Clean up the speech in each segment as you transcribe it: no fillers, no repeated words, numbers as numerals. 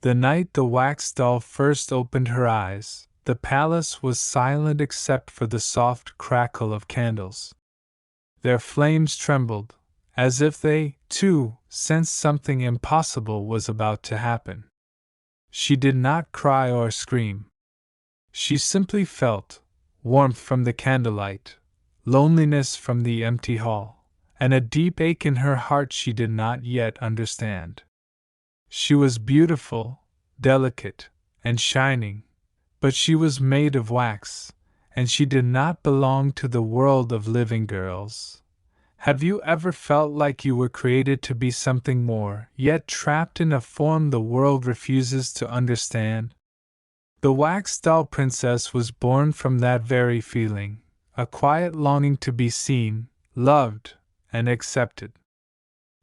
The night the wax doll first opened her eyes, the palace was silent except for the soft crackle of candles. Their flames trembled, as if they, too, sensed something impossible was about to happen. She did not cry or scream. She simply felt warmth from the candlelight, loneliness from the empty hall, and a deep ache in her heart she did not yet understand. She was beautiful, delicate, and shining, but she was made of wax, and she did not belong to the world of living girls. Have you ever felt like you were created to be something more, yet trapped in a form the world refuses to understand? The wax doll princess was born from that very feeling, a quiet longing to be seen, loved, and accepted.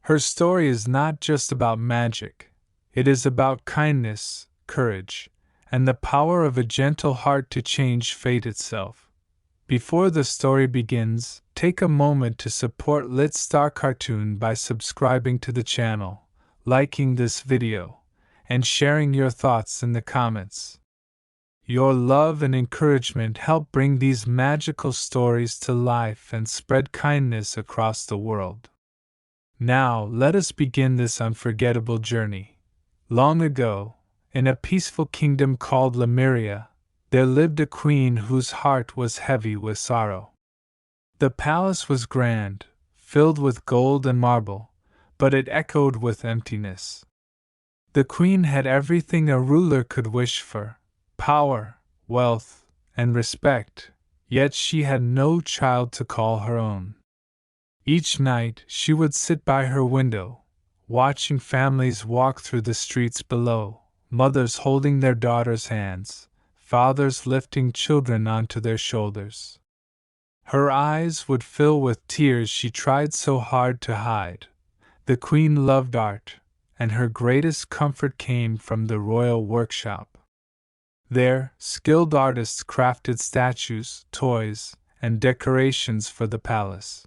Her story is not just about magic, it is about kindness, courage, and the power of a gentle heart to change fate itself. Before the story begins, take a moment to support Lit Star Cartoon by subscribing to the channel, liking this video, and sharing your thoughts in the comments. Your love and encouragement help bring these magical stories to life and spread kindness across the world. Now, let us begin this unforgettable journey. Long ago, in a peaceful kingdom called Lemuria, there lived a queen whose heart was heavy with sorrow. The palace was grand, filled with gold and marble, but it echoed with emptiness. The queen had everything a ruler could wish for: power, wealth, and respect, yet she had no child to call her own. Each night she would sit by her window, watching families walk through the streets below, mothers holding their daughters' hands, fathers lifting children onto their shoulders. Her eyes would fill with tears she tried so hard to hide. The queen loved art, and her greatest comfort came from the royal workshop. There, skilled artists crafted statues, toys, and decorations for the palace.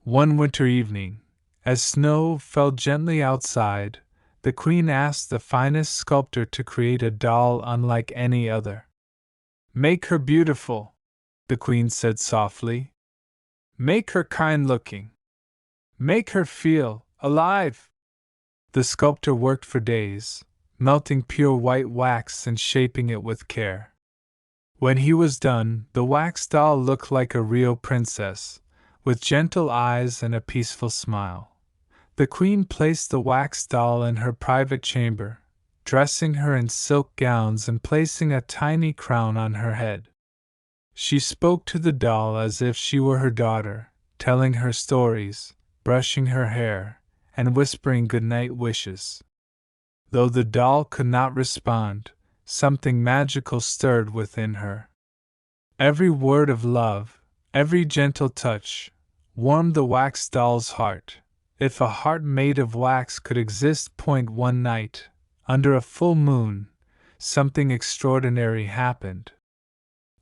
One winter evening, as snow fell gently outside, the queen asked the finest sculptor to create a doll unlike any other. "Make her beautiful," the queen said softly. "Make her kind-looking. Make her feel alive." The sculptor worked for days, melting pure white wax and shaping it with care. When he was done, the wax doll looked like a real princess, with gentle eyes and a peaceful smile. The queen placed the wax doll in her private chamber, dressing her in silk gowns and placing a tiny crown on her head. She spoke to the doll as if she were her daughter, telling her stories, brushing her hair, and whispering goodnight wishes. Though the doll could not respond, something magical stirred within her. Every word of love, every gentle touch, warmed the wax doll's heart. If a heart made of wax could exist. One night, under a full moon, something extraordinary happened.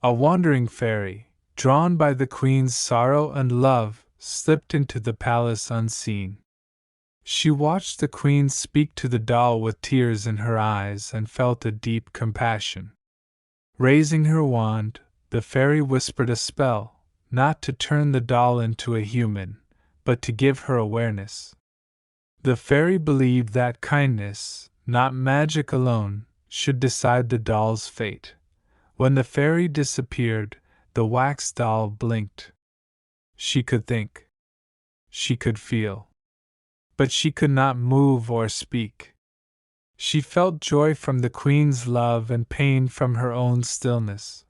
A wandering fairy, drawn by the queen's sorrow and love, slipped into the palace unseen. She watched the queen speak to the doll with tears in her eyes and felt a deep compassion. Raising her wand, the fairy whispered a spell, not to turn the doll into a human, but to give her awareness. The fairy believed that kindness, not magic alone, should decide the doll's fate. When the fairy disappeared, the wax doll blinked. She could think. She could feel. But she could not move or speak. She felt joy from the queen's love and pain from her own stillness.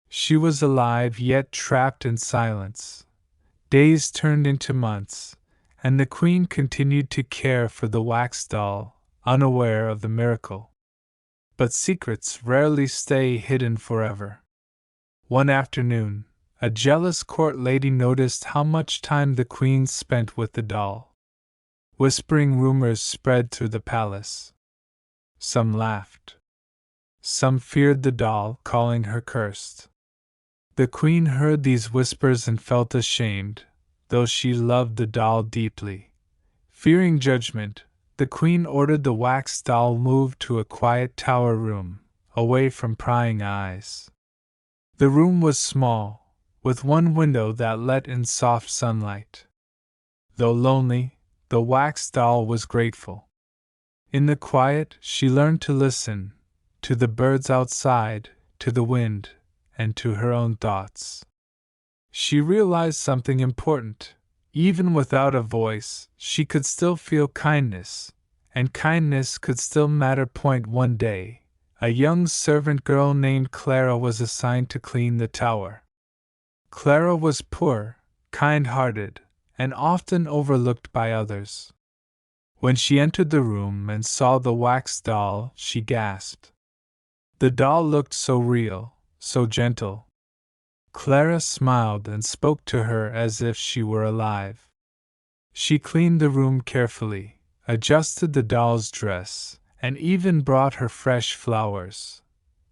She was alive yet trapped in silence. Days turned into months, and the queen continued to care for the wax doll, unaware of the miracle. But secrets rarely stay hidden forever. One afternoon, a jealous court lady noticed how much time the queen spent with the doll. Whispering rumors spread through the palace. Some laughed. Some feared the doll, calling her cursed. The queen heard these whispers and felt ashamed, though she loved the doll deeply. Fearing judgment, the queen ordered the wax doll moved to a quiet tower room, away from prying eyes. The room was small, with one window that let in soft sunlight. Though lonely, the wax doll was grateful. In the quiet, she learned to listen, to the birds outside, to the wind, and to her own thoughts. She realized something important. Even without a voice, she could still feel kindness, and kindness could still matter. One day, a young servant girl named Clara was assigned to clean the tower. Clara was poor, kind-hearted, and often overlooked by others. When she entered the room and saw the wax doll, she gasped. The doll looked so real, so gentle. Clara smiled and spoke to her as if she were alive. She cleaned the room carefully, adjusted the doll's dress, and even brought her fresh flowers.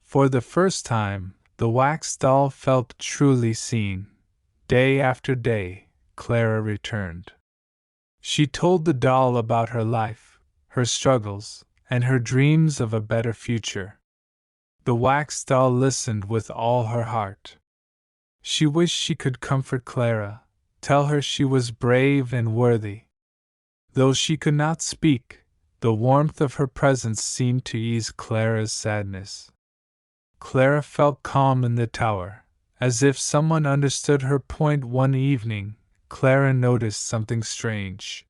For the first time, the wax doll felt truly seen. Day after day, Clara returned. She told the doll about her life, her struggles, and her dreams of a better future. The wax doll listened with all her heart. She wished she could comfort Clara, tell her she was brave and worthy. Though she could not speak, the warmth of her presence seemed to ease Clara's sadness. Clara felt calm in the tower, as if someone understood her. One evening, Clara noticed something strange.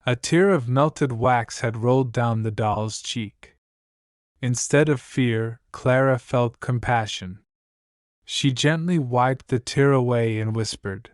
A tear of melted wax had rolled down the doll's cheek. Instead of fear, Clara felt compassion. She gently wiped the tear away and whispered,